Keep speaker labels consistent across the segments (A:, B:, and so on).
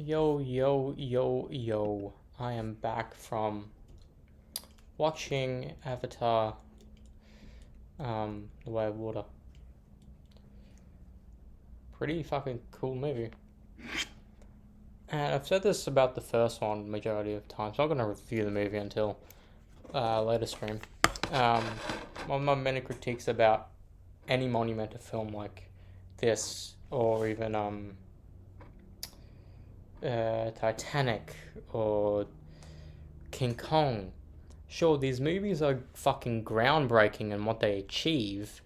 A: Yo. I am back from watching Avatar, The Way of Water. Pretty fucking cool movie. And I've said this about the first one majority of times. I'm not going to review the movie until later stream. One of my many critiques about any monumental film like this, or even Titanic or King Kong. Sure, these movies are fucking groundbreaking in what they achieve,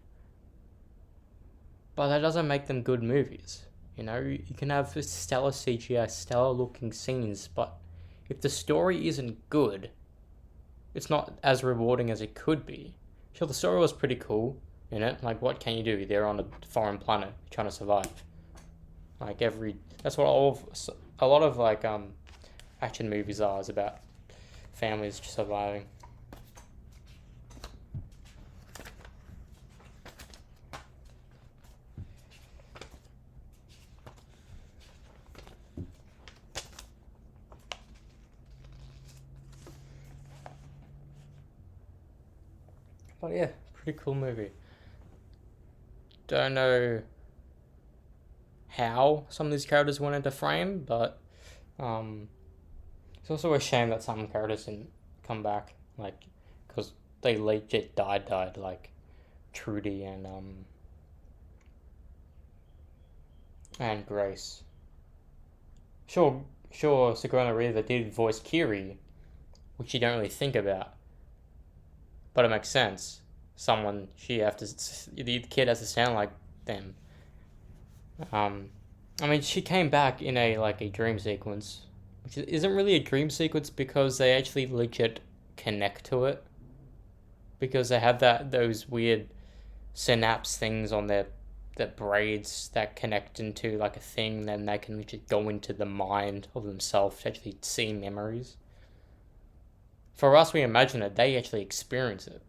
A: but that doesn't make them good movies. You know, you can have stellar CGI, stellar looking scenes, but if the story isn't good, it's not as rewarding as it could be. Sure, the story was pretty cool in it. Like, what can you do? They're on a foreign planet trying to survive. That's what a lot of action movies are, is about families surviving. But yeah, pretty cool movie. Don't know how some of these characters went into frame, but it's also a shame that some characters didn't come back, like, because they legit died, like Trudy and Grace. Sure, Sigourney Weaver did voice Kiri, which you don't really think about, but it makes sense. The kid has to sound like them. I mean, she came back in a dream sequence, which isn't really a dream sequence because they actually legit connect to it, because they have those weird synapse things on their braids that connect into like a thing, then they can legit go into the mind of themselves to actually see memories. For us, we imagine it; they actually experience it,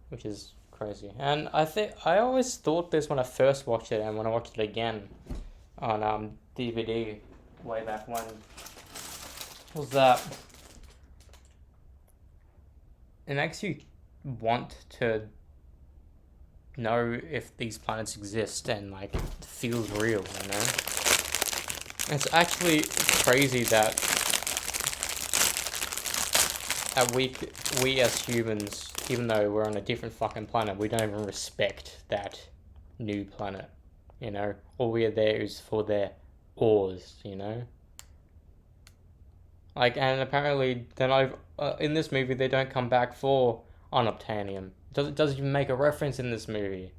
A: which is crazy. And I always thought this when I first watched it, and when I watched it again on DVD way back when, was that it makes you want to know if these planets exist and like it feels real, you know? It's actually crazy that we as humans, even though we're on a different fucking planet, we don't even respect that new planet, you know? All we are there is for their ores, you know? Like, and apparently, in this movie, they don't come back for unobtainium. It doesn't even make a reference in this movie.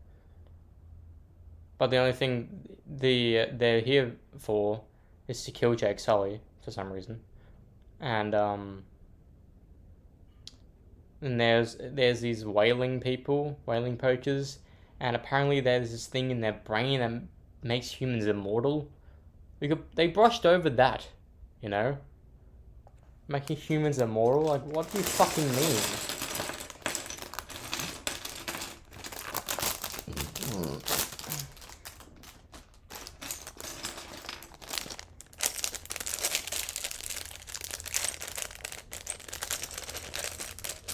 A: But the only thing they're here for is to kill Jake Sully for some reason, and there's these whaling poachers, and apparently there's this thing in their brain that makes humans immortal. They brushed over that, you know? Making humans immortal? Like, what do you fucking mean?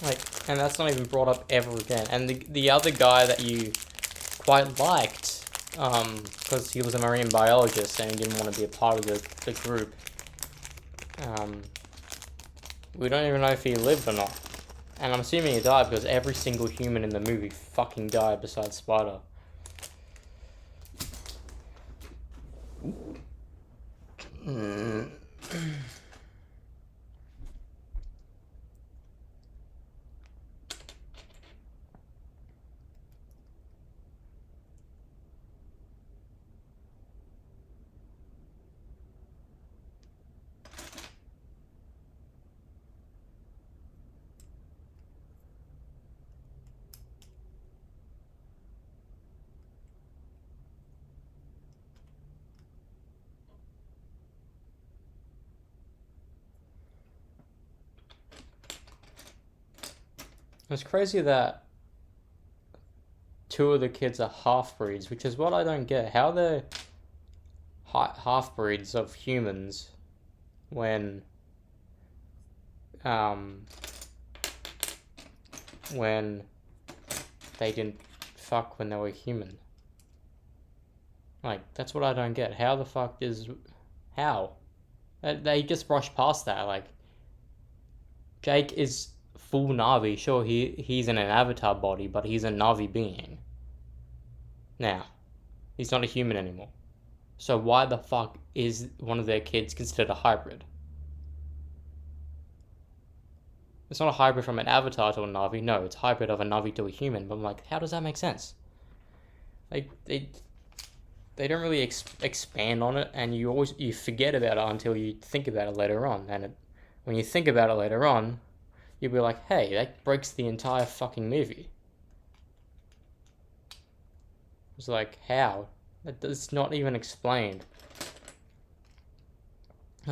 A: Like, and that's not even brought up ever again. And the other guy that you quite liked, because he was a marine biologist and he didn't want to be a part of the group, we don't even know if he lived or not. And I'm assuming he died because every single human in the movie fucking died besides Spider. It's crazy that two of the kids are half-breeds, which is what I don't get. How they're half-breeds of humans, when um when they didn't fuck when they were human. Like, that's what I don't get. How the fuck is... How? They just brush past that. Like, Jake is full Na'vi. Sure, he's in an avatar body, but he's a Na'vi being. Now, he's not a human anymore. So why the fuck is one of their kids considered a hybrid? It's not a hybrid from an avatar to a Na'vi. No, it's a hybrid of a Na'vi to a human. But I'm like, how does that make sense? Like, they don't really expand on it, and you forget about it until you think about it later on. And when you think about it later on, you'll be like, hey, that breaks the entire fucking movie. It's like, how? It's not even explained.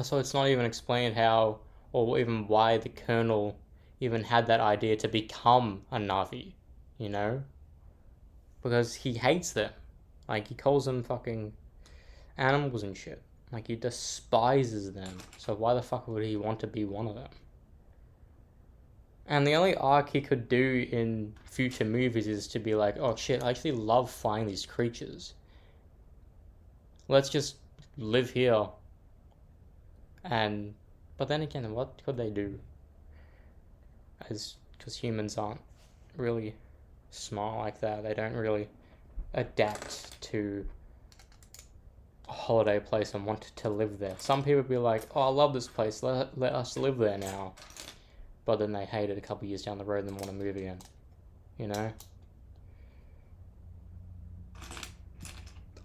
A: So it's not even explained how, or even why the Colonel even had that idea to become a Na'vi, you know? Because he hates them. Like, he calls them fucking animals and shit. Like, he despises them. So why the fuck would he want to be one of them? And the only arc he could do in future movies is to be like, oh shit, I actually love flying these creatures. Let's just live here. But then again, what could they do? Because humans aren't really smart like that. They don't really adapt to a holiday place and want to live there. Some people be like, oh, I love this place, let us live there now. But then they hate it a couple years down the road and want to move again. You know?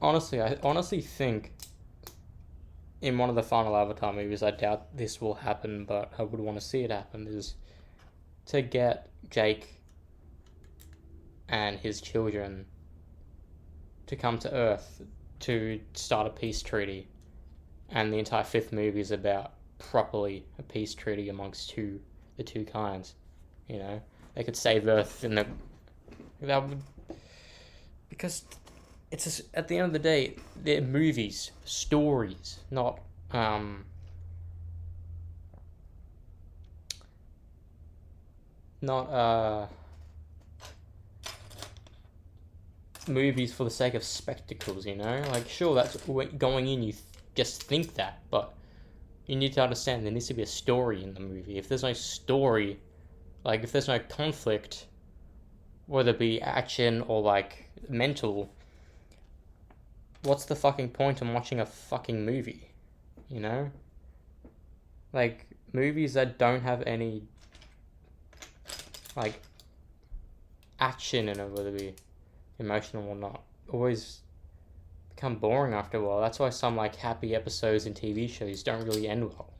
A: Honestly, I honestly think in one of the final Avatar movies, I doubt this will happen, but I would want to see it happen, is to get Jake and his children to come to Earth to start a peace treaty. And the entire fifth movie is about properly a peace treaty amongst the two kinds. You know? They could save Earth in the... That would... Because it's just, at the end of the day, they're movies, stories, not movies for the sake of spectacles, you know? Like, sure, that's going in, you just think that, but you need to understand there needs to be a story in the movie. If there's no story, like, if there's no conflict, whether it be action or, like, mental, what's the fucking point in watching a fucking movie? You know? Like, movies that don't have any, like, action in it, whether it be emotional or not, always become boring after a while. That's why some, like, happy episodes in TV shows don't really end well.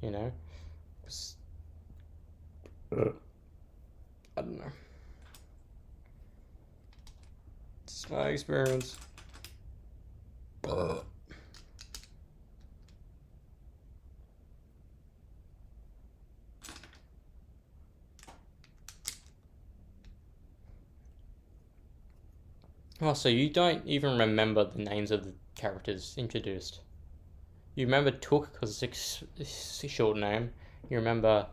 A: You know? I don't know. It's my experience. Oh, so you don't even remember the names of the characters introduced. You remember Took because it's a short name. You remember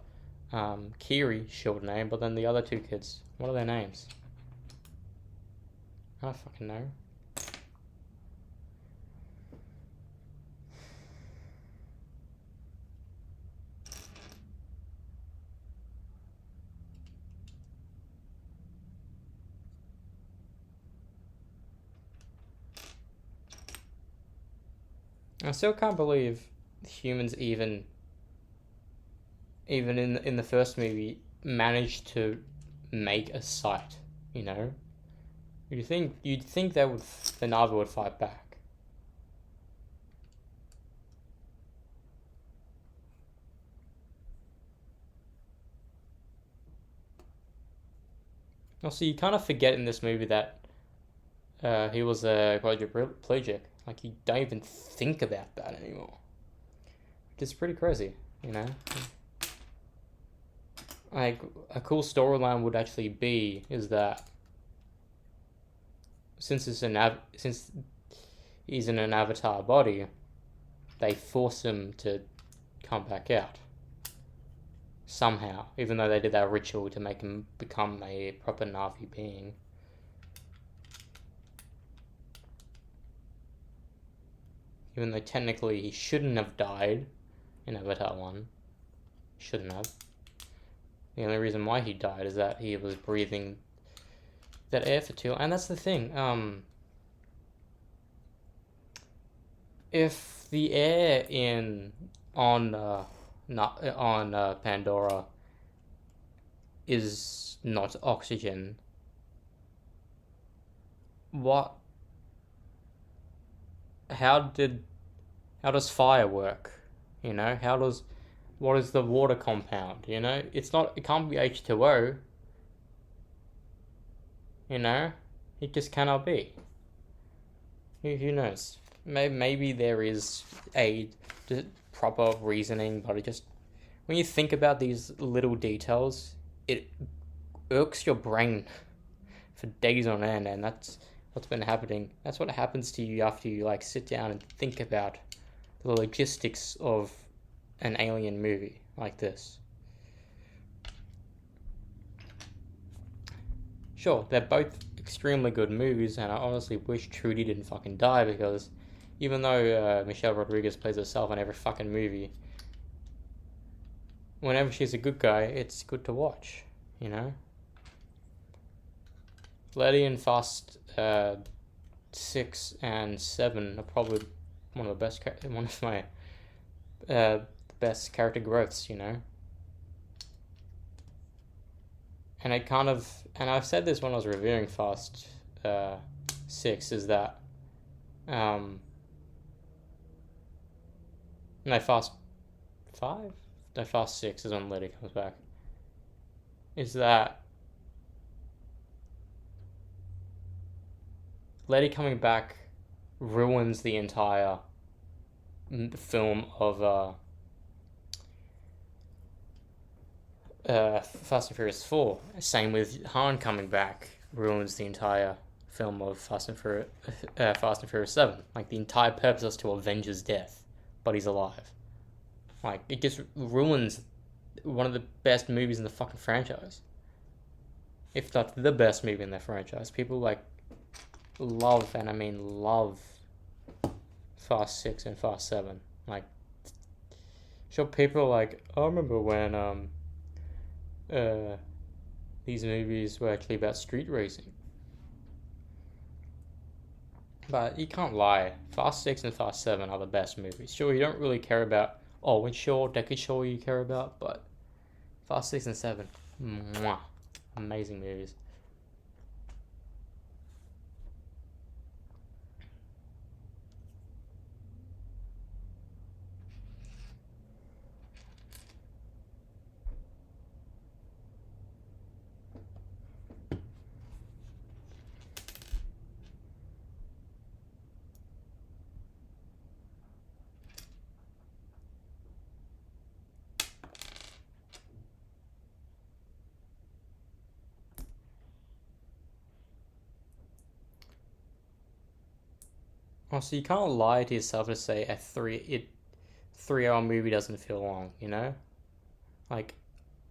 A: Kiri, short name, but then the other two kids, what are their names? I don't fucking know. I still can't believe humans even in the first movie managed to make a site, you know? You'd think the Na'vi would fight back. Also, you kind of forget in this movie that he was a quadriplegic. Like, you don't even think about that anymore. Which is pretty crazy, you know? Like, a cool storyline would actually be is that since he's in an avatar body, they force him to come back out. Somehow, even though they did that ritual to make him become a proper Na'vi being. Even though technically he shouldn't have died in Avatar 1. Shouldn't have. The only reason why he died is that he was breathing that air for too long. And that's the thing. If the air on Pandora is not oxygen, how does fire work? You know, what is the water compound? You know, it can't be H2O. You know, it just cannot be. Who knows? Maybe there is a proper reasoning, but when you think about these little details, it irks your brain for days on end, and that's what's been happening. That's what happens to you after you sit down and think about the logistics of an alien movie like this. Sure, they're both extremely good movies, and I honestly wish Trudy didn't fucking die, because even though Michelle Rodriguez plays herself in every fucking movie, whenever she's a good guy, it's good to watch, you know? Letty and Fast 6 and 7 are probably one of my best character growths, you know? And I've said this when I was reviewing Fast 6, is that Fast 5? No, Fast 6 is when Letty comes back. Is that Letty coming back ruins the entire film of Fast and Furious 4. Same with Han coming back ruins the entire film of Fast and Furious 7. The entire purpose is to avenge his death, but he's alive. It just ruins one of the best movies in the fucking franchise. If not the best movie in the franchise. People love, and I mean love, Fast 6 and Fast 7. Sure, people I remember when these movies were actually about street racing. But you can't lie. Fast 6 and Fast 7 are the best movies. Sure, you don't really care about Decade Shaw you care about, but Fast 6 and 7, mwah, amazing movies. Also, you can't lie to yourself to say a 3-hour movie doesn't feel long, you know?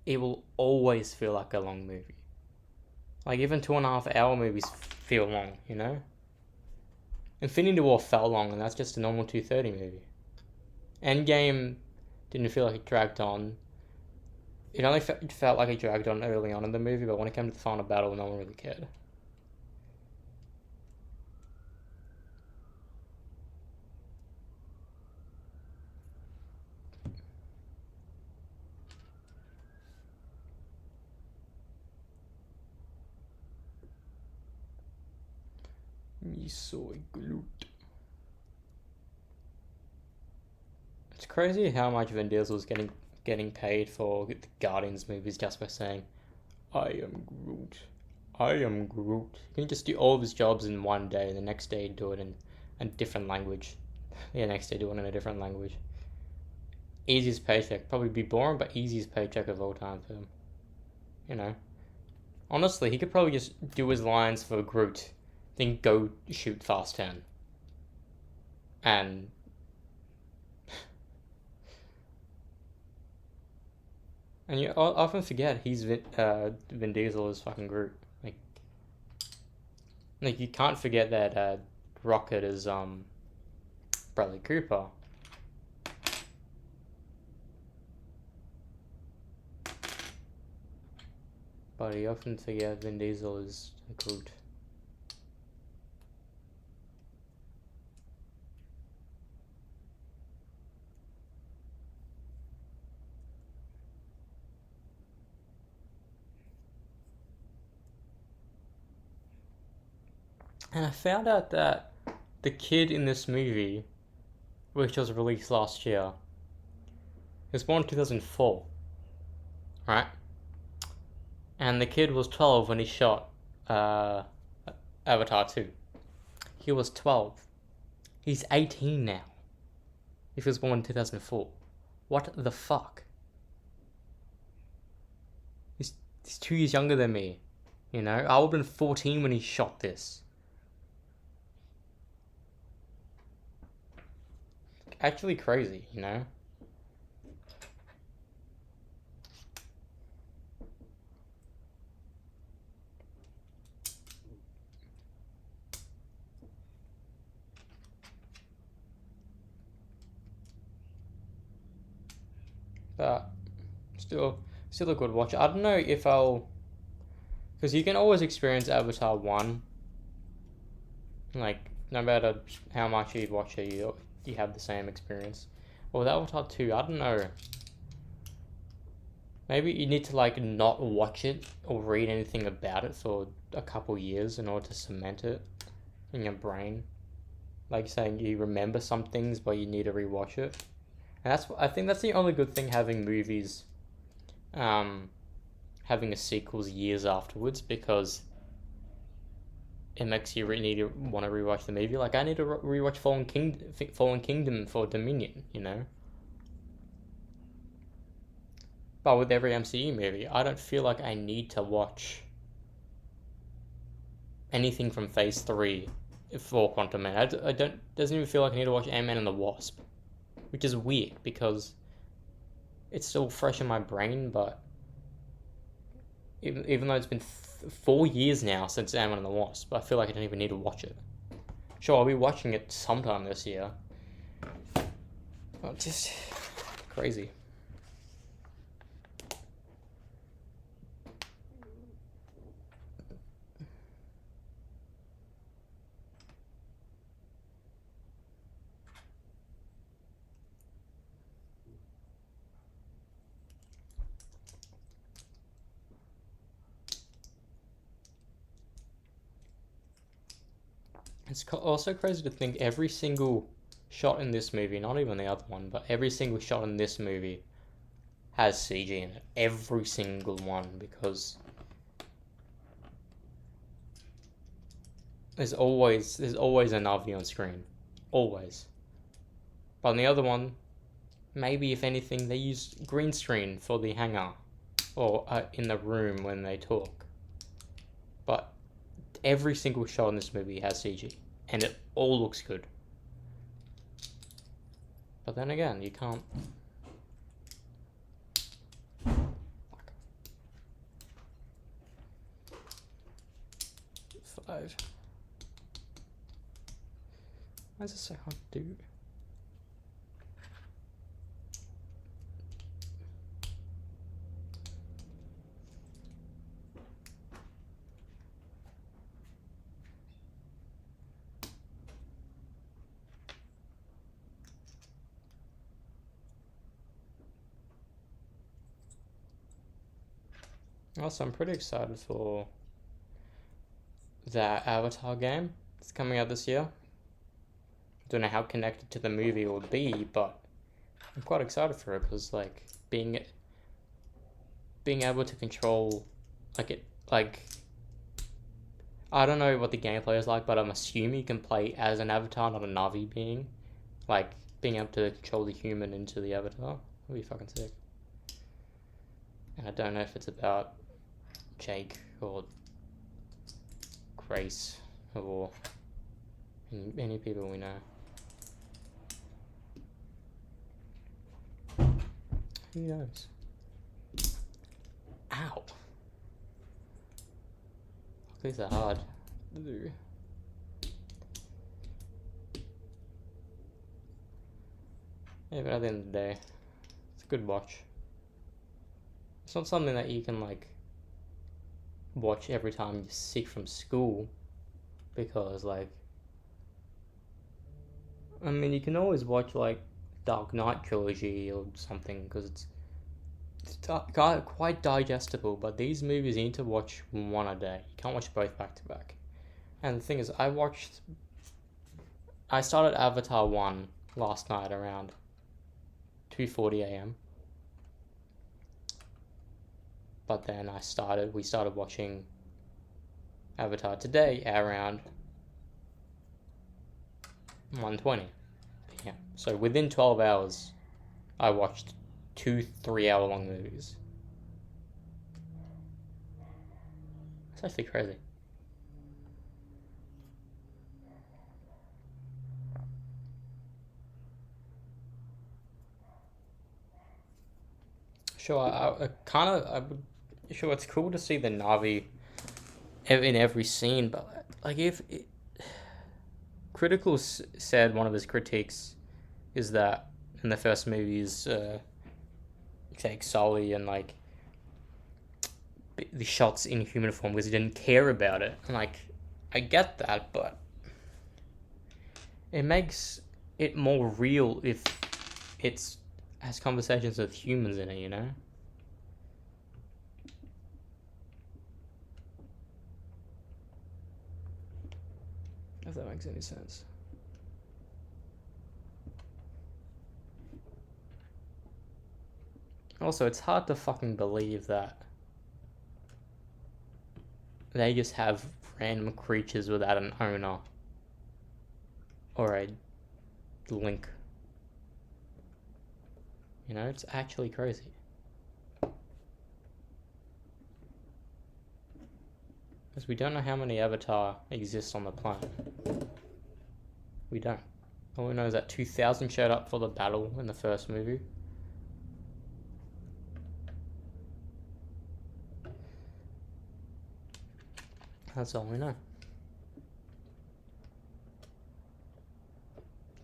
A: It will always feel like a long movie. Even 2.5-hour movies feel long, you know? Infinity War felt long, and that's just a normal 2:30 movie. Endgame didn't feel like it dragged on. It only felt like it dragged on early on in the movie, but when it came to the final battle, no one really cared. Soy glute. It's crazy how much Vin Diesel's getting paid for the Guardians movies just by saying, "I am Groot. I am Groot." He can just do all of his jobs in one day, and the next day do it in a different language. The next day do it in a different language. Easiest paycheck. Probably be boring, but easiest paycheck of all time for him. You know. Honestly, he could probably just do his lines for Groot, then go shoot Fast 10. And And you often forget Vin Diesel is fucking Groot. Like you can't forget that Rocket is Bradley Cooper. But you often forget Vin Diesel is Groot. And I found out that the kid in this movie, which was released last year, was born in 2004, right? And the kid was 12 when he shot Avatar 2. He was 12. He's 18 now. If he was born in 2004. What the fuck? He's 2 years younger than me. You know, I would have been 14 when he shot this. Actually crazy, you know? But still a good watch. I don't know if I'll, because you can always experience Avatar 1. Like, no matter how much you watch it, you have the same experience. Or with Avatar 2, I don't know. Maybe you need to like not watch it or read anything about it for a couple years in order to cement it in your brain. Like saying you remember some things, but you need to rewatch it. And I think that's the only good thing having movies, having a sequels years afterwards, because it makes you need to want to rewatch the movie. Like I need to rewatch Fallen Kingdom for Dominion, you know. But with every MCU movie, I don't feel like I need to watch anything from Phase 3 for Quantum Man. I don't. Doesn't even feel like I need to watch Ant-Man and the Wasp, which is weird because it's still fresh in my brain. But even though it's been 4 years now since Ant-Man and the Wasp, I feel like I don't even need to watch it. Sure, I'll be watching it sometime this year. But just crazy. It's also crazy to think every single shot in this movie, not even the other one, but every single shot in this movie has CG in it. Every single one, because there's always a Navi on screen. Always. But on the other one, maybe if anything, they use green screen for the hangar or in the room when they talk. But every single shot in this movie has CG, and it all looks good. But then again, you can't. Five. Why is it so hard to do? Also, I'm pretty excited for that Avatar game. It's coming out this year. Don't know how connected to the movie it will be, but I'm quite excited for it because like being able to control I don't know what the gameplay is like, but I'm assuming you can play as an avatar, not a Navi being. Like being able to control the human into the avatar would be fucking sick. And I don't know if it's about Jake or Grace or any people we know. Who knows? Ow. These are hard to do. Yeah, but at the end of the day, it's a good watch. It's not something that you can like watch every time you're sick from school, because like, I mean, you can always watch like Dark Knight trilogy or something because it's quite digestible. But these movies you need to watch one a day. You can't watch both back to back. And the thing is, I started Avatar 1 last night around 2:40 a.m. But then we started watching Avatar today around 1:20 p.m. So within 12 hours, I watched 2 3-hour long movies. It's actually crazy. Sure, sure, it's cool to see the Na'vi in every scene, but like Criticals said one of his critiques is that in the first movies, take Sully and like the shots in human form because he didn't care about it. And like, I get that, but it makes it more real if it's has conversations with humans in it, you know? If that makes any sense. Also, it's hard to fucking believe that they just have random creatures without an owner or a link. You know, it's actually crazy. Because we don't know how many Avatar exist on the planet. We don't. All we know is that 2,000 showed up for the battle in the first movie. That's all we know.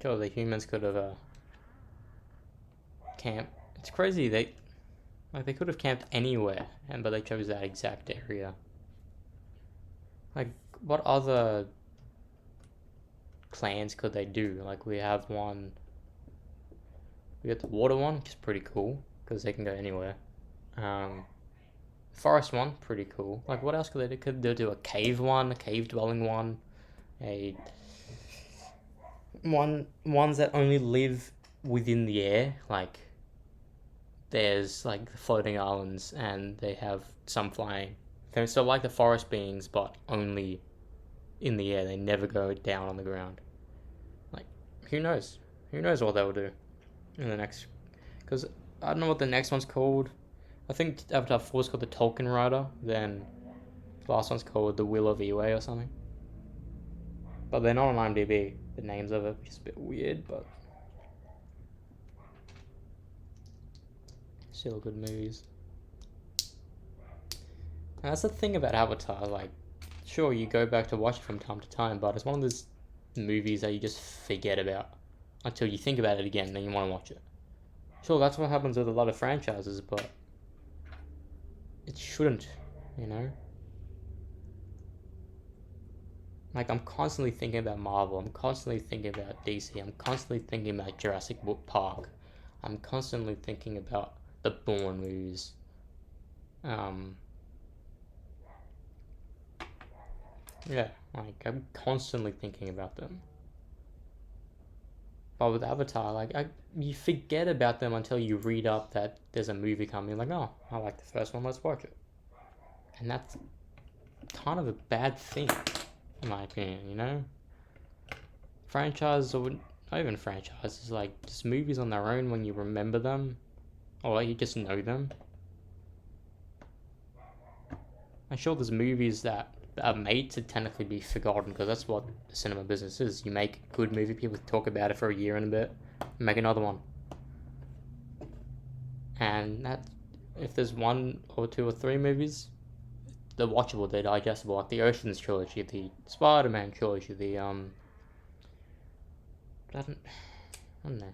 A: Sure, the humans could have camped. It's crazy. They could have camped anywhere, but they chose that exact area. Like, what other clans could they do? Like, we have one. We got the water one, which is pretty cool because they can go anywhere. Forest one, pretty cool. Like, what else could they do? Could they do a cave one, a cave dwelling one, ones that only live within the air? Like, there's like the floating islands, and they have some flying. They're so like the forest beings, but only in the air. They never go down on the ground. Like, who knows? Who knows what they'll do in the next? Because I don't know what the next one's called. I think Avatar 4 is called the Tolkien Rider. Then the last one's called the Will of Eway or something. But they're not on IMDb, the names of it, which is a bit weird, but still good movies. And that's the thing about Avatar, like, sure, you go back to watch it from time to time, but it's one of those movies that you just forget about until you think about it again, then you want to watch it. Sure, that's what happens with a lot of franchises, but it shouldn't, you know? Like, I'm constantly thinking about Marvel, I'm constantly thinking about DC, I'm constantly thinking about Jurassic Park, I'm constantly thinking about the Bourne movies. Yeah, like, I'm constantly thinking about them. But with Avatar, like, you forget about them until you read up that there's a movie coming. Like, oh, I like the first one, let's watch it. And that's kind of a bad thing, in my opinion, you know? Franchises, or not even franchises, like, just movies on their own when you remember them, or like, you just know them. I'm sure there's movies that are made to technically be forgotten, because that's what the cinema business is. You make a good movie, people talk about it for a year and a bit, make another one. And that if there's 1 or 2 or 3 movies, they're watchable, they're digestible, like the Ocean's trilogy, the Spider-Man trilogy, the I don't know.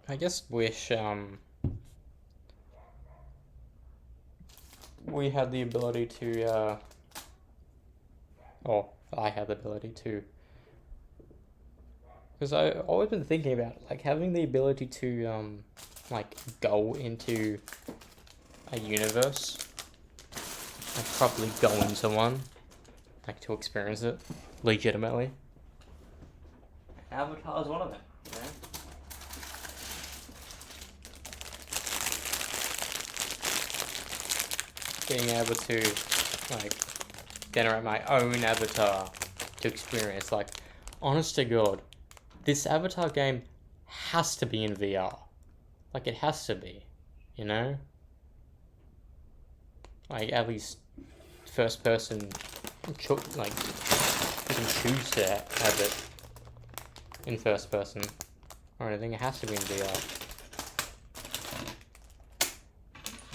A: I just wish we had the ability to or I had the ability to, because I've always been thinking about like having the ability to like go into a universe, like probably go into one, like to experience it legitimately. Avatar is one of them, you know? Being able to like generate my own avatar to experience, like, honest to God, this Avatar game has to be in VR. Like, it has to be, you know? Like, at least first person, like, you can choose to have it in first person or anything. It has to be in VR.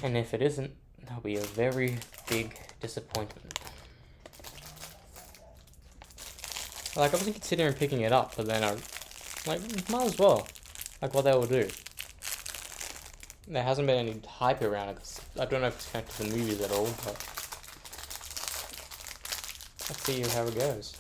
A: And if it isn't, that'll be a very big disappointment. Like, I wasn't considering picking it up, but then I, like, might as well. Like, what they will do. There hasn't been any hype around it, because I don't know if it's connected to the movies at all, but let's see how it goes.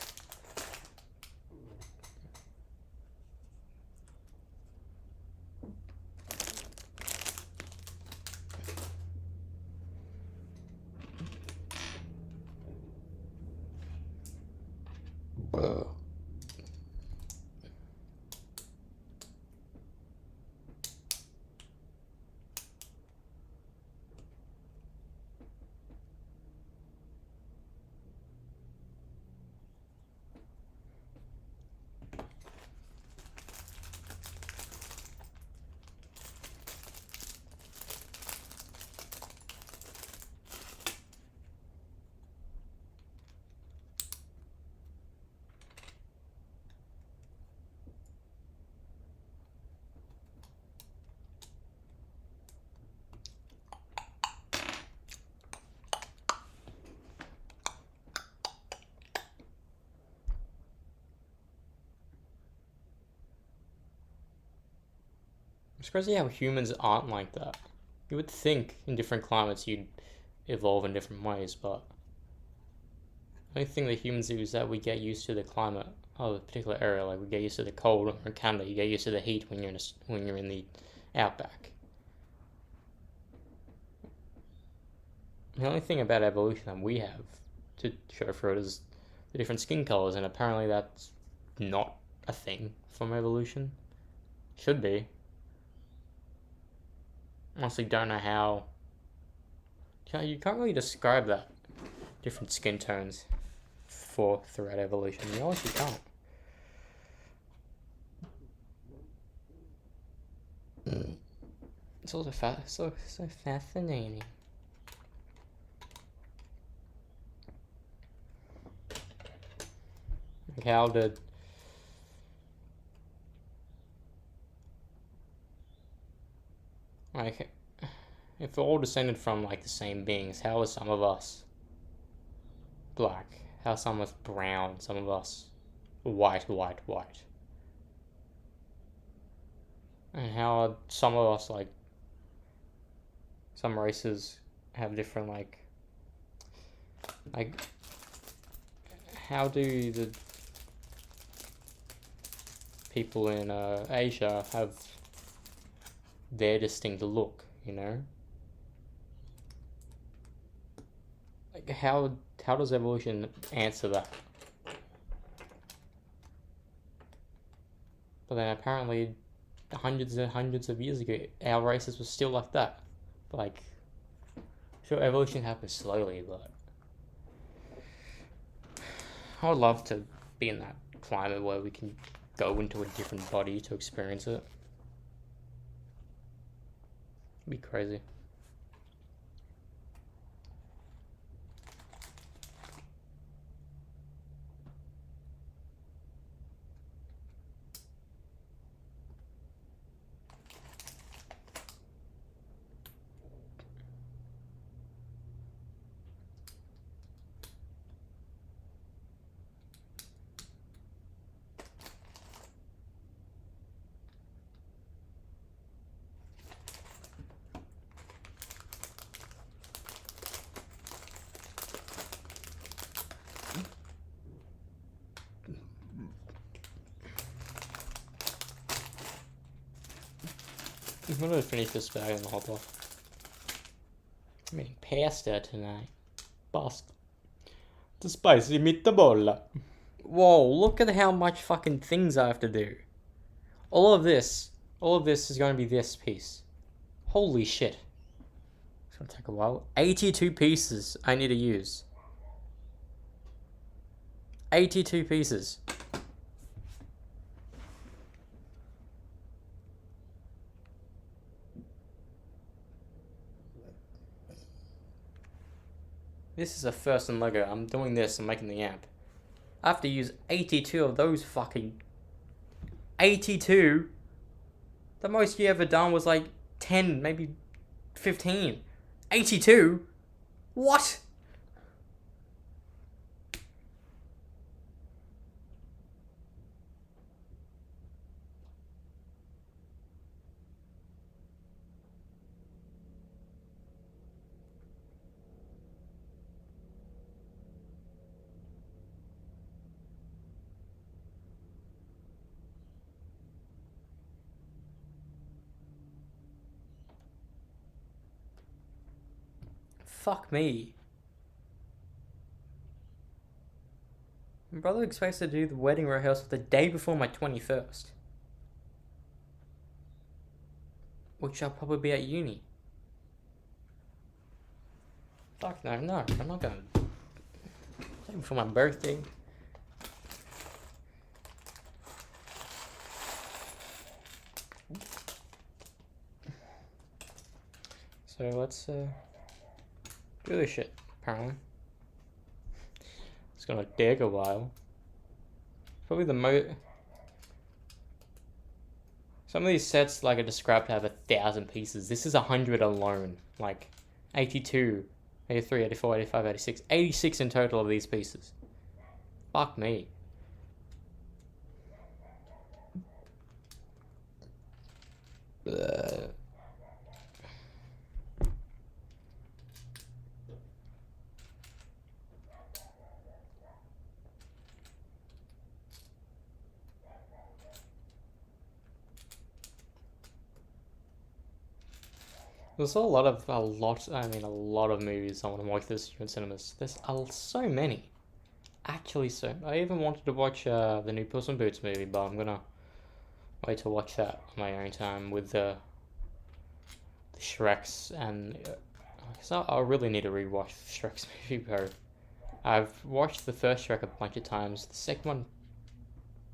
A: It's crazy how humans aren't like that. You would think in different climates you'd evolve in different ways, but the only thing that humans do is that we get used to the climate of a particular area. Like, we get used to the cold in Canada, you get used to the heat when you're in the outback. The only thing about evolution that we have to show for it is the different skin colors, and apparently that's not a thing from evolution. Should be. Honestly, don't know how. You can't really describe that. Different skin tones throughout evolution. You honestly can't. It's also so fascinating. Like, how did like if we're all descended from like the same beings, how are some of us black? How are some of us brown? Some of us white. And how are some of us, like, some races have different like how do the people in Asia have their distinct look, you know? Like, how does evolution answer that? But then apparently hundreds and hundreds of years ago our races were still like that. Like, sure, evolution happens slowly, but I would love to be in that climate where we can go into a different body to experience it. It'd be crazy. I'm gonna finish this bag in the hot pot. I'm eating pasta tonight. Pasta. The spicy meatball. Whoa, look at how much fucking things I have to do. All of this is going to be this piece. Holy shit. It's going to take a while. 82 pieces I need to use. 82 pieces. This is a first in Lego. I'm doing this and making the amp. I have to use 82 of those fucking... 82? The most you ever done was like 10, maybe 15. 82? What? Fuck me. My brother expects to do the wedding rehearsal the day before my 21st. Which I'll probably be at uni. Fuck no, I'm not gonna... For my birthday. So let's do this shit, apparently. It's gonna take a while. Probably the some of these sets, like, are described to have 1,000 pieces. This is 100 alone. Like, 82, 83, 84, 85, 86. 86 in total of these pieces. Fuck me. There's a lot of movies I want to watch this year in cinemas. There's so many. Actually, so I even wanted to watch the new Puss in Boots movie, but I'm gonna wait to watch that on my own time with the Shreks, and so I really need to rewatch the Shrek's movie, bro. I've watched the first Shrek a bunch of times. The second one,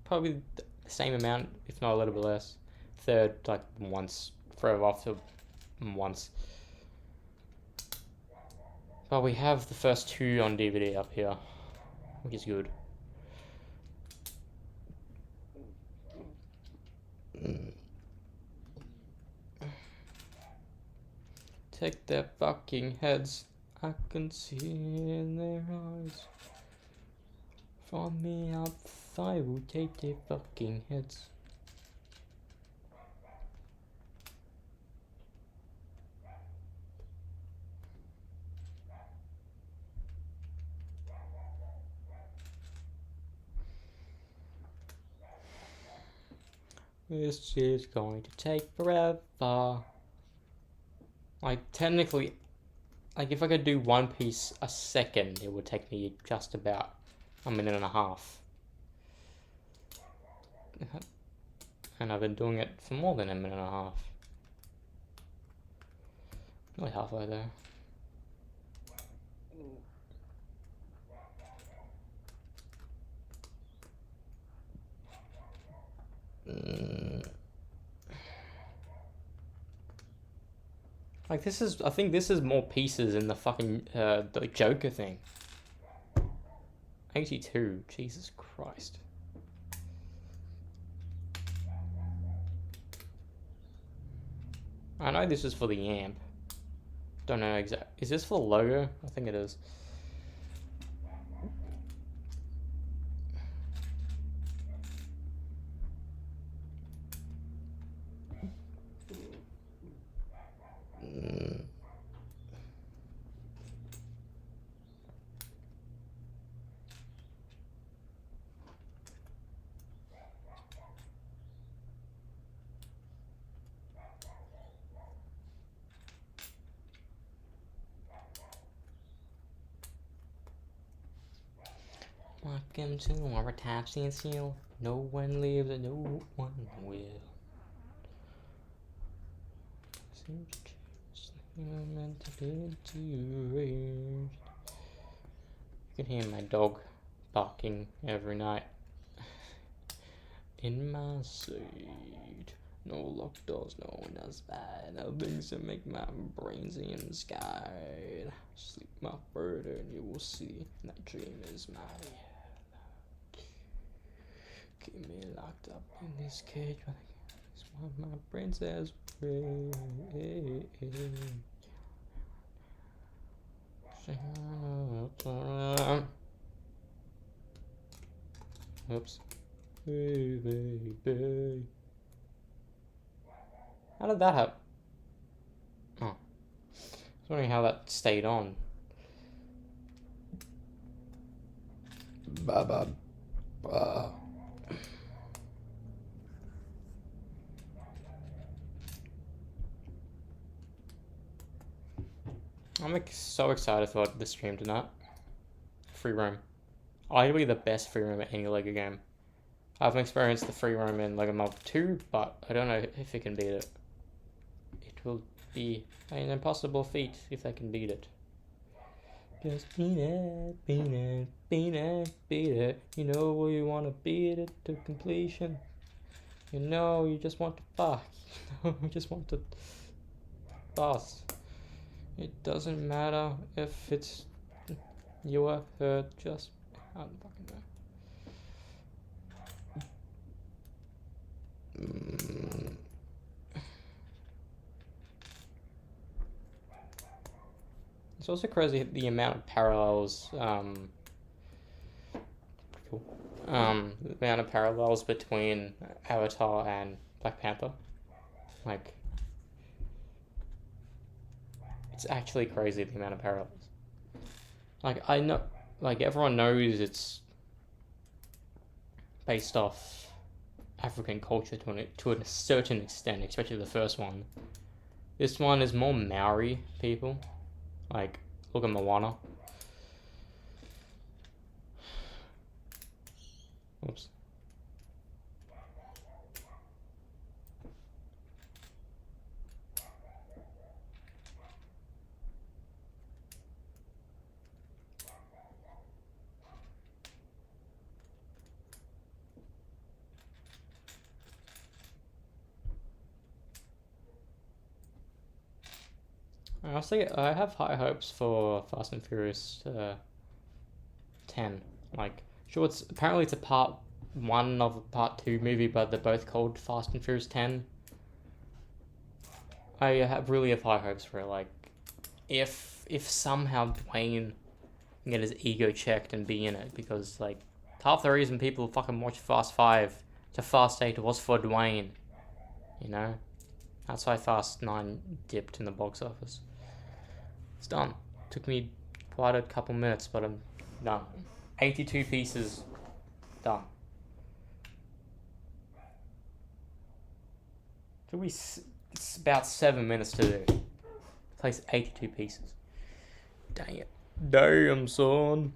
A: probably the same amount, if not a little bit less. Third, like once, forever after once. But we have the first two on DVD up here, which is good. Take their fucking heads. I can see in their eyes. From me up, I will take their fucking heads. This is going to take forever. Like, technically, like, if I could do one piece a second, it would take me just about a minute and a half. And I've been doing it for more than a minute and a half. Nearly halfway there. Like, this is, I think this is more pieces in the fucking, the Joker thing. 82, Jesus Christ. I know this is for the amp. Don't know exactly. Is this for the logo? I think it is. Welcome to our time standstill. No one lives and no one will. Meant to be you can hear my dog barking every night. In my seat, no locked doors, no one else by. No things that make my brains in the sky. Sleep, my bird, and you will see that dream is mine. Keep me locked up in this cage, but it's what my brain says. Oops. Hey, baby. How did that happen? Oh. I was wondering how that stayed on. Ba. I'm so excited for this stream tonight. Free roam. Arguably the best free roam at any LEGO game. I haven't experienced the free roam in LEGO Mob 2, but I don't know if it can beat it. It will be an impossible feat if they can beat it. Just beat it, beat it, beat it, beat it. You know you want to beat it to completion. You know you just want to fuck. You just want to boss. It doesn't matter if it's you or her, just I don't fucking know. It's also crazy the amount of parallels, the amount of parallels between Avatar and Black Panther. Like, it's actually crazy the amount of parallels. Like, I know, like, everyone knows it's based off African culture to a certain extent, especially the first one. This one is more Maori people. Like, look at Moana. Oops. Honestly, I have high hopes for Fast and Furious 10. Like, sure, apparently it's a part 1 of a part 2 movie, but they're both called Fast and Furious 10. I really have high hopes for it. Like, if somehow Dwayne can get his ego checked and be in it, because like half the reason people fucking watch Fast 5 to Fast 8 was for Dwayne. You know, that's why Fast 9 dipped in the box office. It's done. Took me quite a couple minutes, but I'm done. 82 pieces, done. Took me it's about 7 minutes to do. Place 82 pieces. Dang it. Damn, son.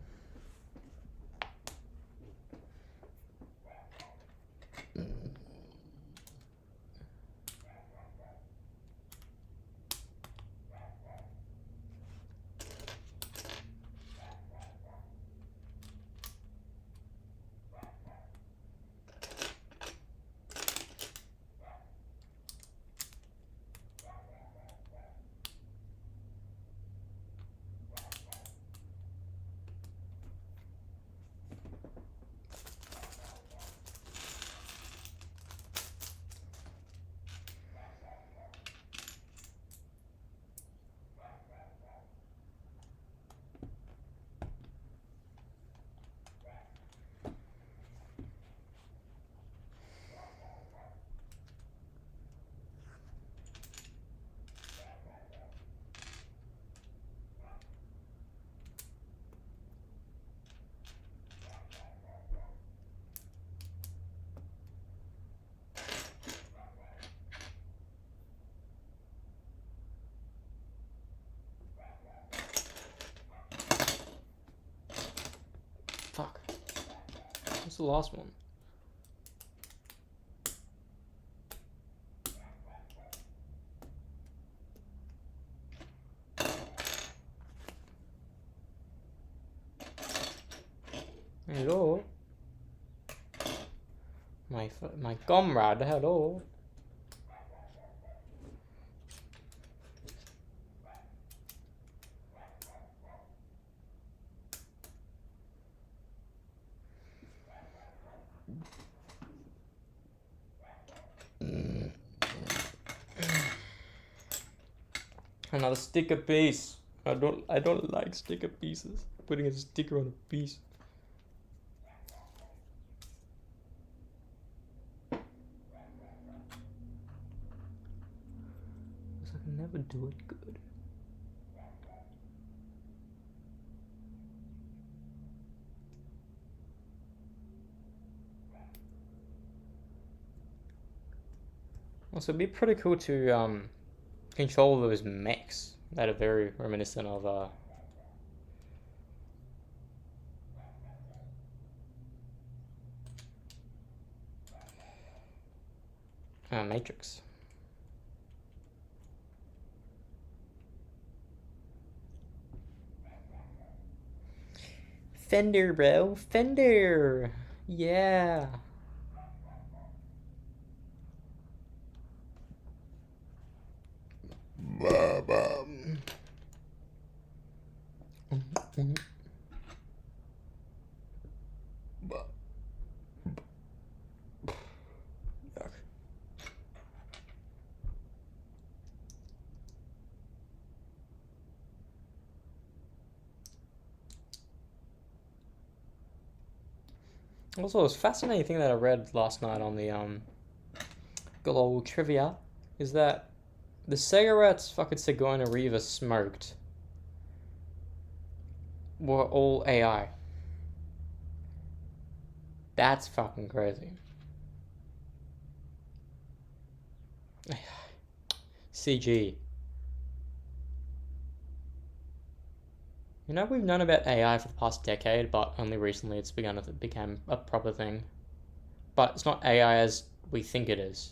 A: the last one? Hello? My comrade, hello? Another sticker piece. I don't like sticker pieces. Putting a sticker on a piece. I can never do it good. Also, it'd be pretty cool to control those mechs that are very reminiscent of Matrix. Fender, bro. Fender. Yeah. Also, it's fascinating thing that I read last night on the good old trivia is that the cigarettes fucking Sigourney Weaver smoked were all AI. That's fucking crazy. CG. You know, we've known about AI for the past decade, but only recently it's begun to become a proper thing. But it's not AI as we think it is.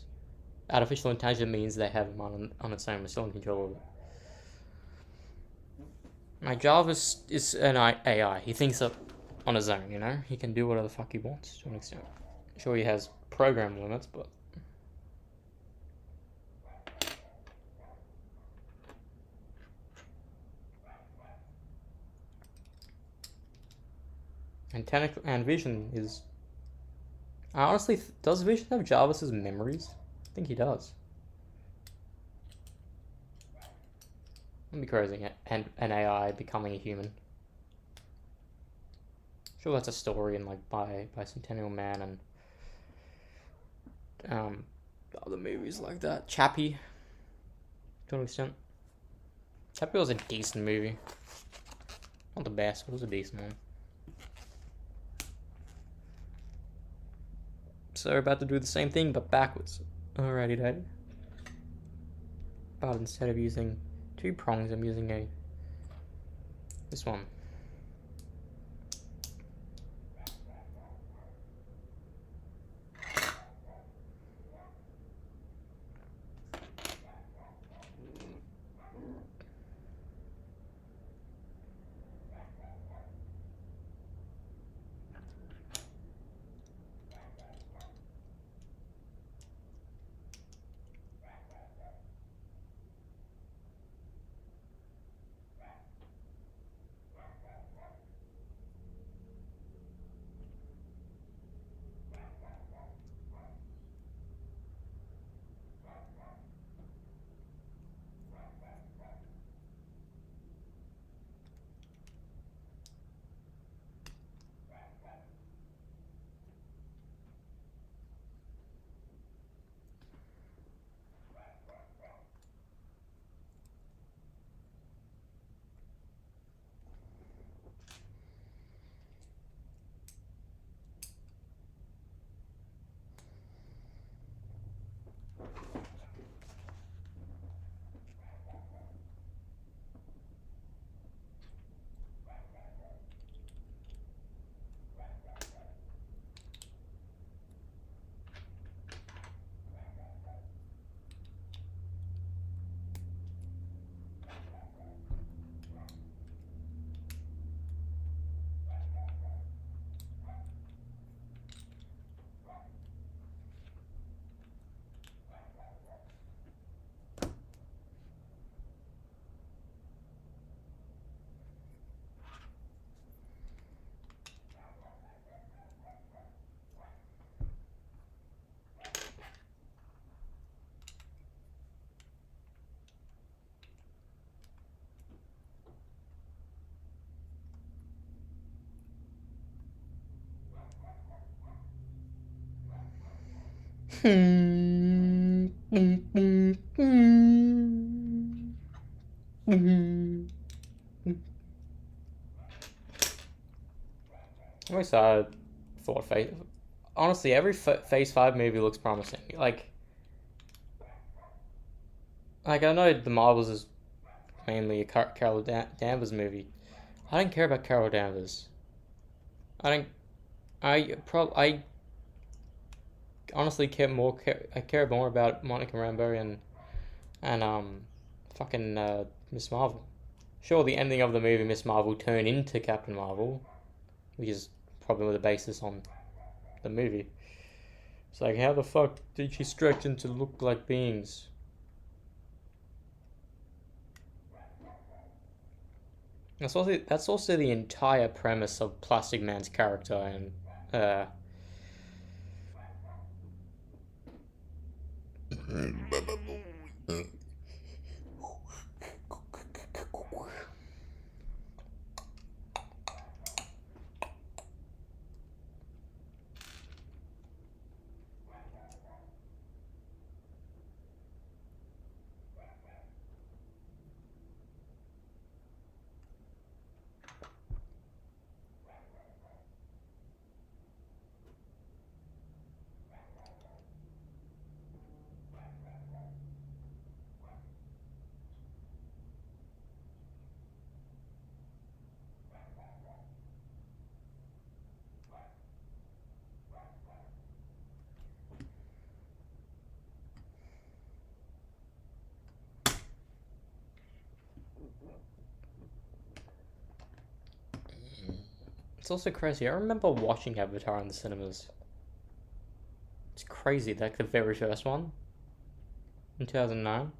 A: Artificial intelligence means they have them on its own. We're still in control of it. My Jarvis is an AI. He thinks up on his own, you know? He can do whatever the fuck he wants to an extent. Sure, he has program limits, but. And Vision is. I honestly, does Vision have Jarvis's memories? I think he does. That'd be crazy. And an AI becoming a human. Sure, that's a story in like by Centennial Man and other movies like that. Chappie, to an extent. Chappie was a decent movie. Not the best, but it was a decent one. So we're about to do the same thing, but backwards. Alrighty, daddy. But instead of using 2 prongs, I'm using this one. I'm excited for what Phase. Honestly, every Phase 5 movie looks promising. Like I know the Marvels is mainly a Carol Danvers movie. I don't care about Carol Danvers. I don't. I honestly I care more about Monica Rambeau and fucking Miss Marvel. Sure, the ending of the movie Miss Marvel turned into Captain Marvel, which is probably the basis on the movie. It's like, how the fuck did she stretch into look like beings? That's also the entire premise of Plastic Man's character and uh it's also crazy. I remember watching Avatar in the cinemas. It's crazy, like the very first one in 2009.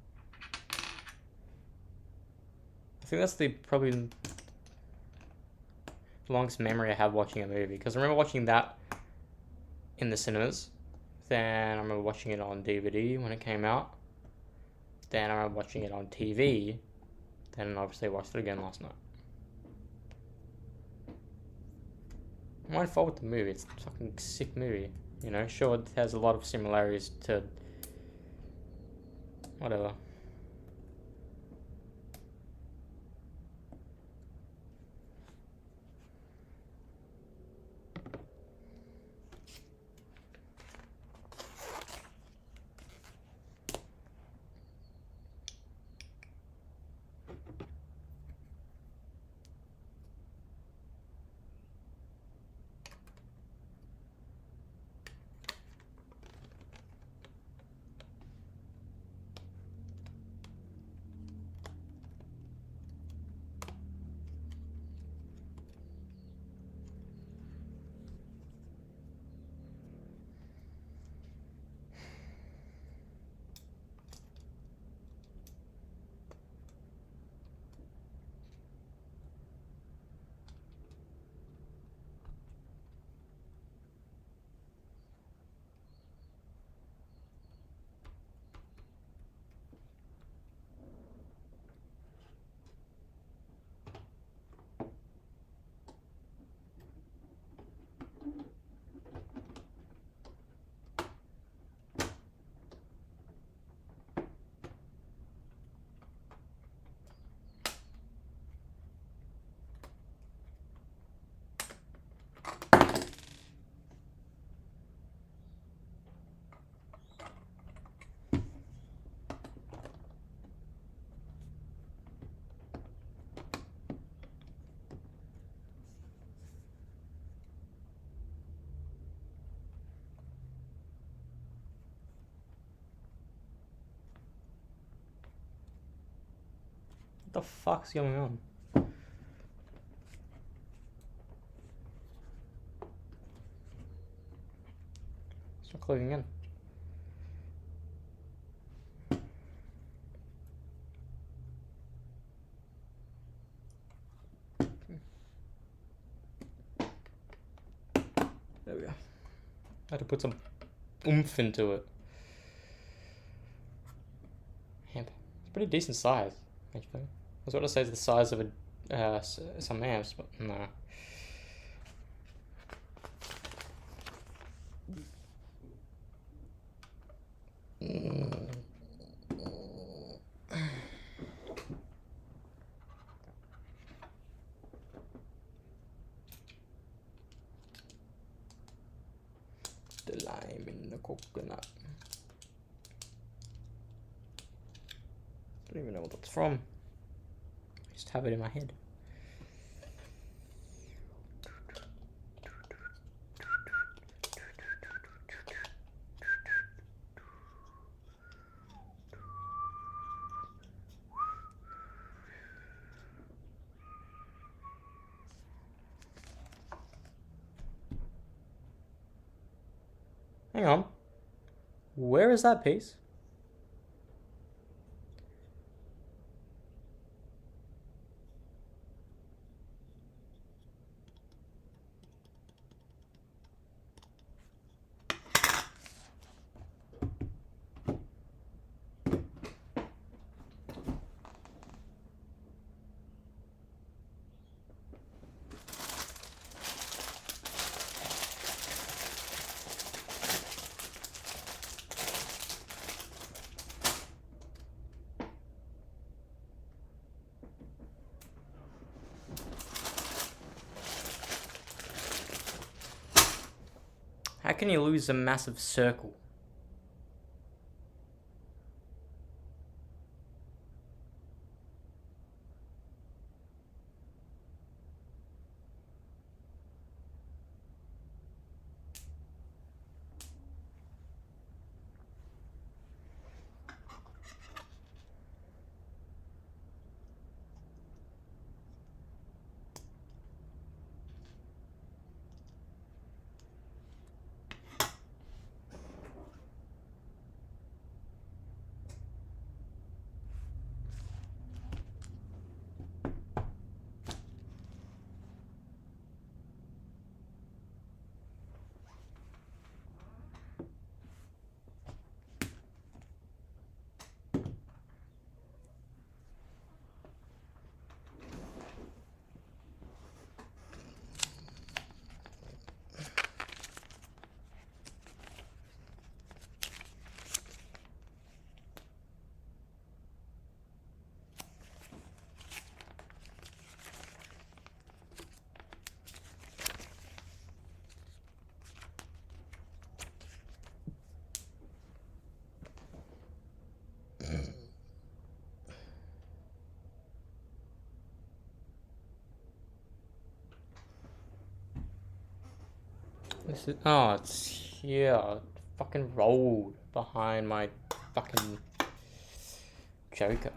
A: I think that's the probably the longest memory I have watching a movie, because I remember watching that in the cinemas. Then I remember watching it on DVD when it came out. Then I remember watching it on TV. Then obviously watched it again last night. My fault with the movie. It's a fucking sick movie. You know, sure, it has a lot of similarities to whatever. What the fuck's going on? It's not closing in. There we go. I had to put some oomph into it. Amp. It's a pretty decent size, actually. I was going to say it's the size of some amps, but no. coconut. Don't even know what that's from. I just have it in my head. Hang on. Where is that piece? How can you lose a massive circle? This is, oh, it's here. Fucking rolled behind my fucking Joker.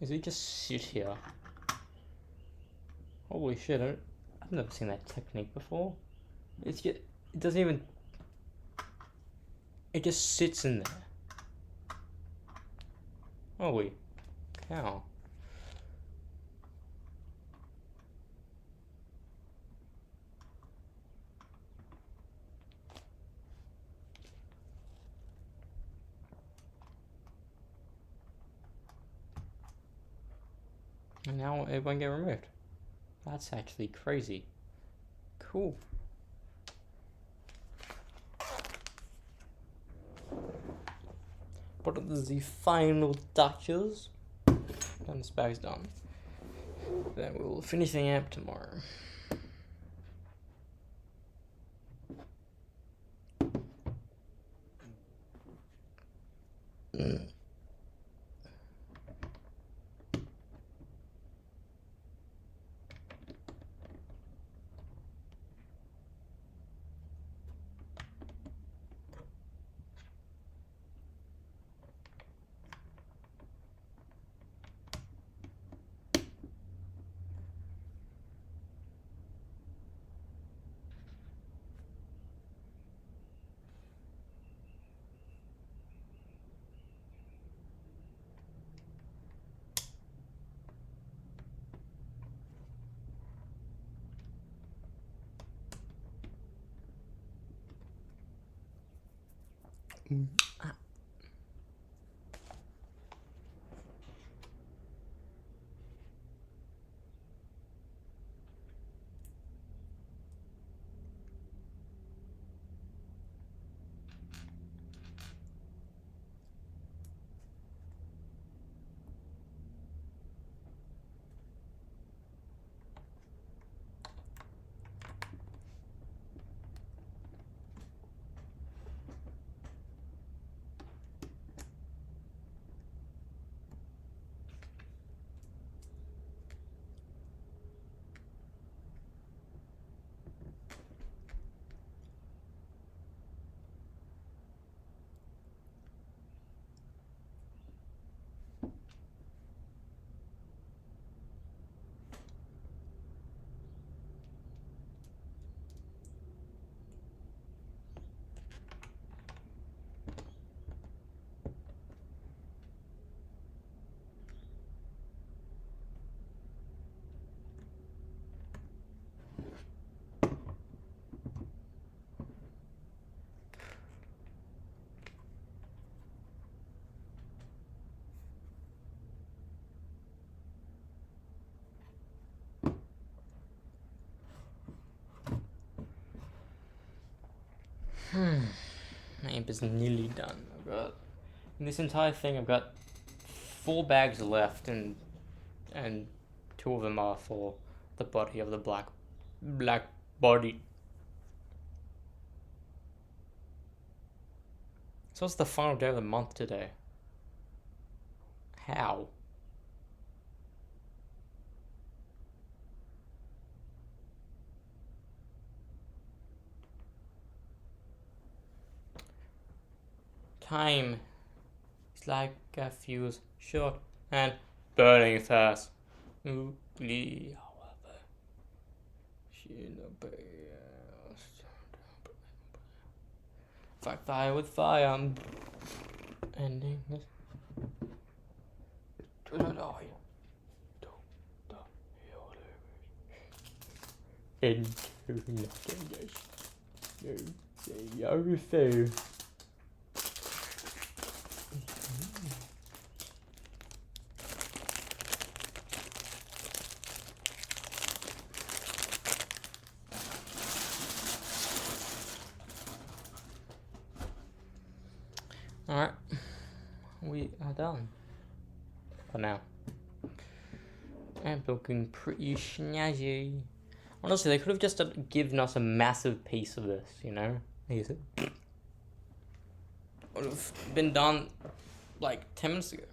A: Does he just sit here? Holy shit, I've never seen that technique before. It's just, it doesn't even, it just sits in there. Holy cow. And now it won't get removed. That's actually crazy. Cool. But the final touches. Then this bag's done. Then we'll finish the amp tomorrow. My amp is nearly done. In this entire thing, I've got 4 bags left, and 2 of them are for the body of the black body. So it's the final day of the month today. How? Time is like a fuse, short and burning fast. Ooply, however, fight fire with fire. I'm ending this. Into nothingness. No, Alright, we are done for now. I'm looking pretty snazzy. Honestly, they could have just given us a massive piece of this, you know? Would have been done like 10 minutes ago.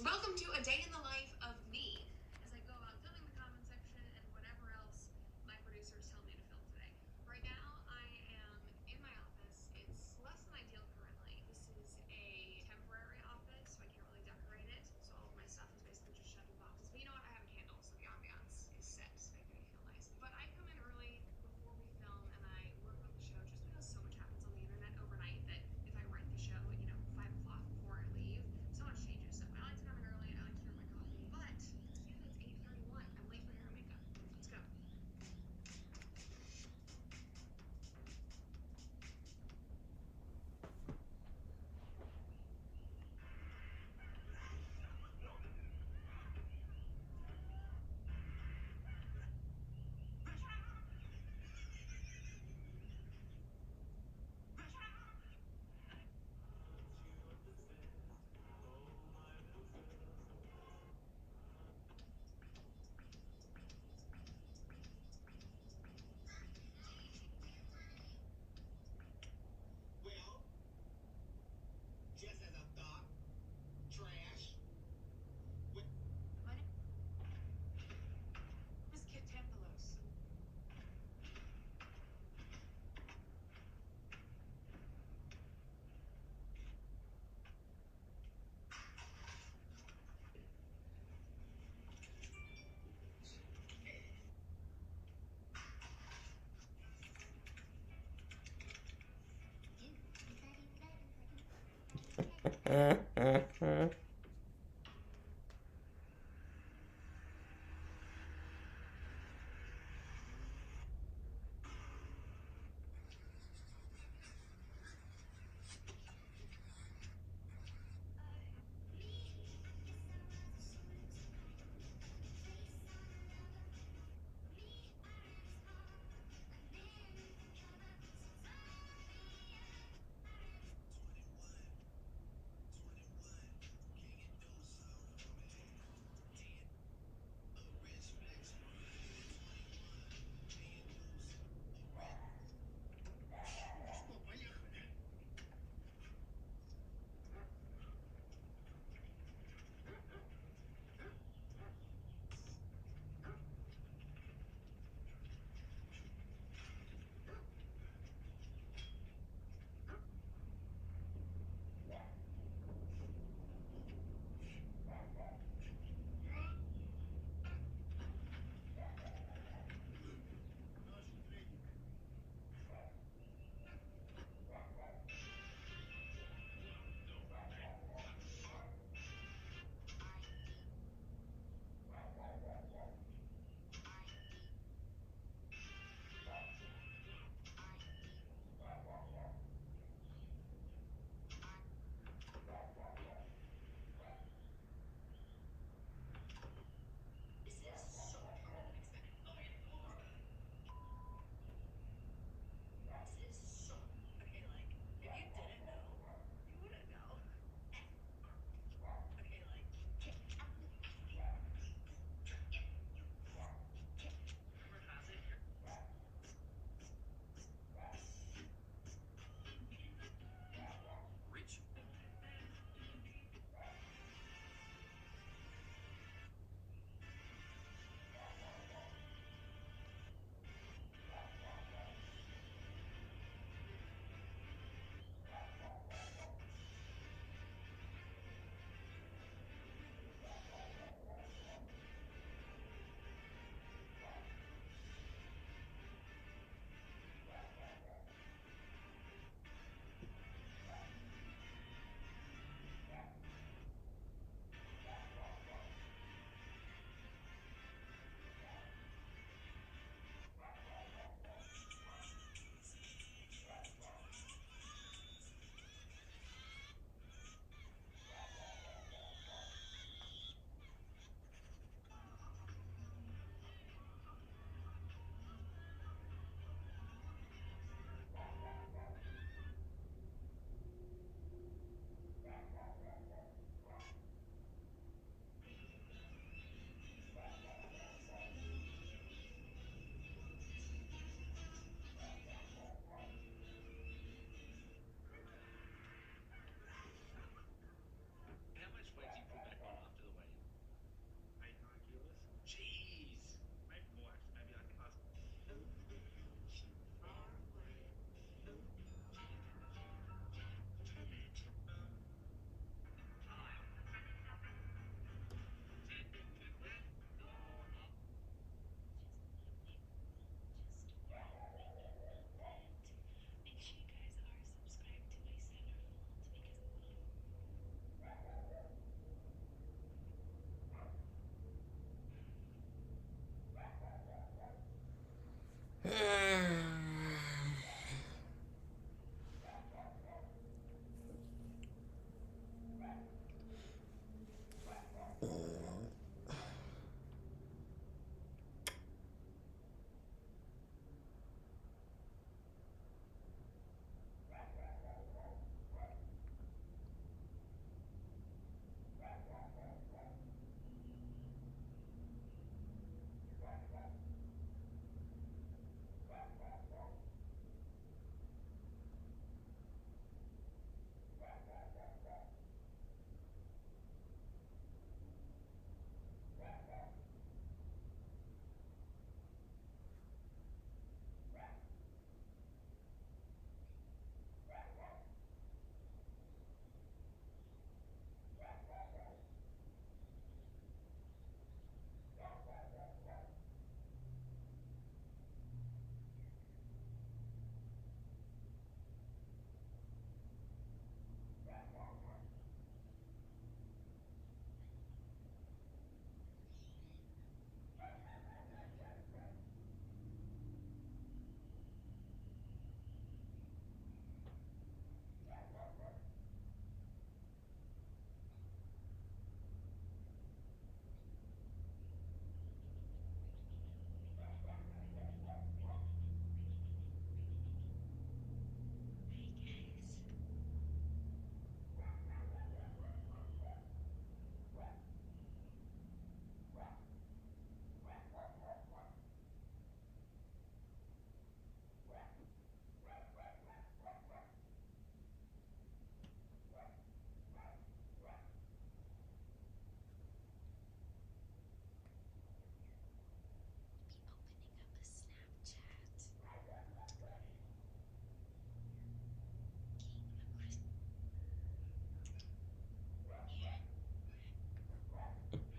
B: Welcome to a day in the life of me as I go about filming the comment section and whatever else my producers tell me to film today. Right now, I am in my office. It's less than ideal currently. This is a temporary office, so I can't really decorate it. So all of my stuff is basically just shoved in boxes. But you know what? I have a candle, so the ambiance is set, making me feel nice. But I come in early before we film and I work on the show just because so much happens on the internet overnight that if I write the show at, 5 o'clock before I leave, so much changes. So I like to come in early. I like to hear my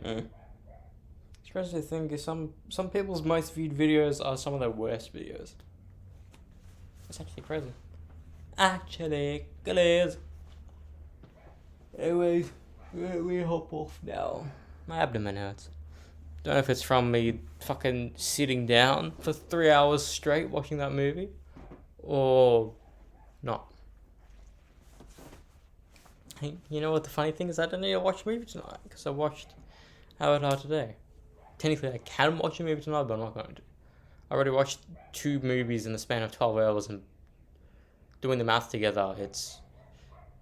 A: It's crazy to think is some people's most viewed videos are some of their worst videos. It's actually crazy. Actually, it is. Anyways, we hop off now. My abdomen hurts. Don't know if it's from me fucking sitting down for 3 hours straight watching that movie, or not. Hey, you know what the funny thing is? I don't need to watch a movie tonight because I watched Avatar today. Technically, I can watch a movie tonight, but I'm not going to. I already watched 2 movies in the span of 12 hours, and doing the math together, it's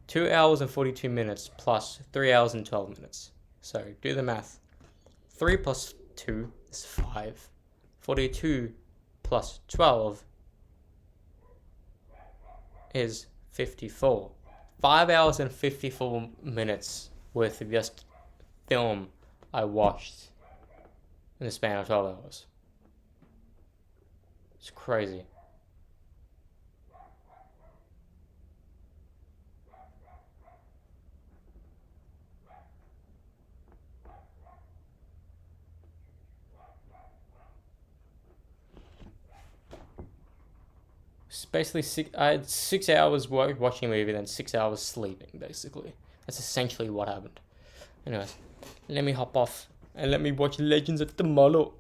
A: 2 hours and 42 minutes plus 3 hours and 12 minutes. So do the math. 3 plus 2 is 5. 42 plus 12 is 54. 5 hours and 54 minutes worth of just film I watched in the span of 12 hours. It's crazy. It's basically I had 6 hours watching a movie, then 6 hours sleeping, basically. That's essentially what happened. Anyways, let me hop off and let me watch Legends of Tomorrow.